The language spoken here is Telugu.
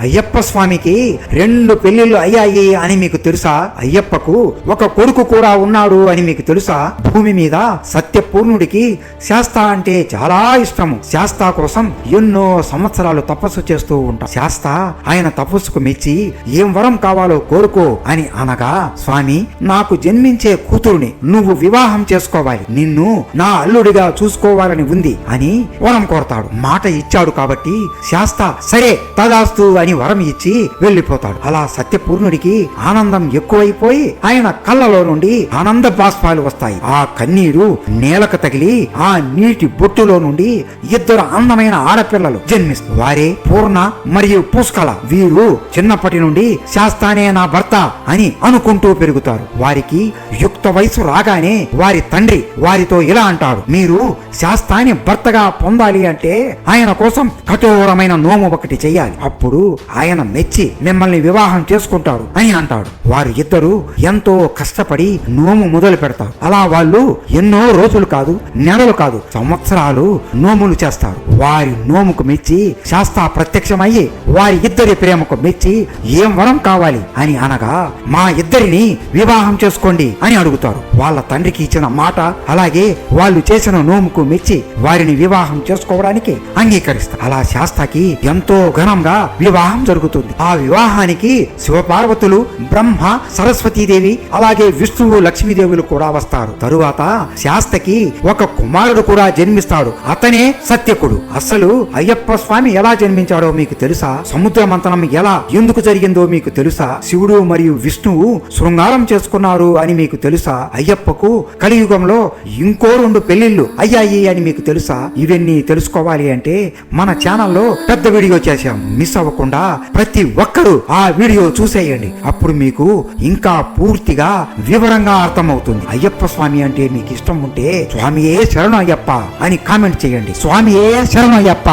అయ్యప్ప స్వామికి 2 పెళ్లిళ్ళు అయ్యాయి అని మీకు తెలుసా? అయ్యప్పకు ఒక కొడుకు కూడా ఉన్నాడు అని మీకు తెలుసా? భూమి మీద సత్యపూర్ణుడికి శాస్తా అంటే చాలా ఇష్టము. శాస్తా కోసం ఎన్నో సంవత్సరాలు తపస్సు చేస్తూ ఉంటా. శాస్తా ఆయన తపస్సుకు మెచ్చి ఏం వరం కావాలో కోరుకో అని అనగా, స్వామి నాకు జన్మించే కూతురుని నువ్వు వివాహం చేసుకోవాలి, నిన్ను నా అల్లుడిగా చూసుకోవాలని ఉంది అని వరం కోరతాడు. మాట ఇచ్చాడు కాబట్టి శాస్తా సరే తదాస్తు అని వరం ఇచ్చి వెళ్లిపోతాడు. అలా సత్యపూర్ణుడికి ఆనందం ఎక్కువైపోయి ఆయన కళ్ళలో నుండి ఆనంద బాష్పాలు వస్తాయి. ఆ కన్నీరు నేలకు తగిలి ఆ నీటి బొట్టులో నుండి 2 అందమైన ఆడపిల్లలు జన్మిస్తారు. వారే పూర్ణ మరియు పుష్కల. వీరు చిన్నప్పటి నుండి శాస్తానే నా భర్త అని అనుకుంటూ పెరుగుతారు. వారికి యుక్త వయసు రాగానే వారి తండ్రి వారితో ఇలా అంటాడు, మీరు శాస్తాని భర్తగా పొందాలి అంటే ఆయన కోసం కఠోరమైన నోము ఒకటి చెయ్యాలి, అప్పుడు ఆయన మెచ్చి మిమ్మల్ని వివాహం చేసుకుంటాడు అని అంటాడు. వారు ఇద్దరు ఎంతో కష్టపడి నోము మొదలు పెడతారు. అలా వాళ్ళు ఎన్నో రోజులు కాదు, నెలలు కాదు, సంవత్సరాలు నోములు చేస్తారు. వారి నోముకు మెచ్చి శాస్తా ప్రత్యక్షమయ్యి వారి ఇద్దరి ప్రేమకు మెచ్చి ఏం వరం కావాలి అని అనగా, మా ఇద్దరిని వివాహం చేసుకోండి అని అడుగుతారు. వాళ్ళ తండ్రికి ఇచ్చిన మాట అలాగే వాళ్ళు చేసిన నోముకు మెచ్చి వారిని వివాహం చేసుకోవడానికి అంగీకరిస్తారు. అలా శాస్తాకి ఎంతో ఘనంగా వివాహం జరుగుతుంది. ఆ వివాహానికి శివపార్వతులు, బ్రహ్మ, సరస్వతీదేవి అలాగే విష్ణువు, లక్ష్మీదేవులు కూడా వస్తారు. తరువాత శాస్తకి ఒక కుమారుడు కూడా జన్మిస్తాడు. అతనే సత్యకుడు. అసలు అయ్యప్ప స్వామి ఎలా జన్మించాడో మీకు తెలుసా? సముద్ర మంథనం ఎలా ఎందుకు జరిగిందో మీకు తెలుసా? శివుడు మరియు విష్ణువు శృంగారం చేసుకున్నారు అని మీకు తెలుసా? అయ్యప్పకు కలియుగంలో ఇంకో 2 పెళ్లిళ్ళు అయ్యాయి అని మీకు తెలుసా? ఇవన్నీ తెలుసుకోవాలి అంటే మన ఛానల్లో పెద్ద వీడియో చేశాం. మిస్ అవ్వకుండా ప్రతి ఒక్కరూ ఆ వీడియో చూసేయండి. అప్పుడు మీకు ఇంకా పూర్తిగా వివరంగా అర్థమవుతుంది. అయ్యప్ప స్వామి అంటే మీకు ఇష్టం ఉంటే స్వామియే శరణు అయ్యప్ప అని కామెంట్ చేయండి. స్వామియే శరణు అయ్యప్ప.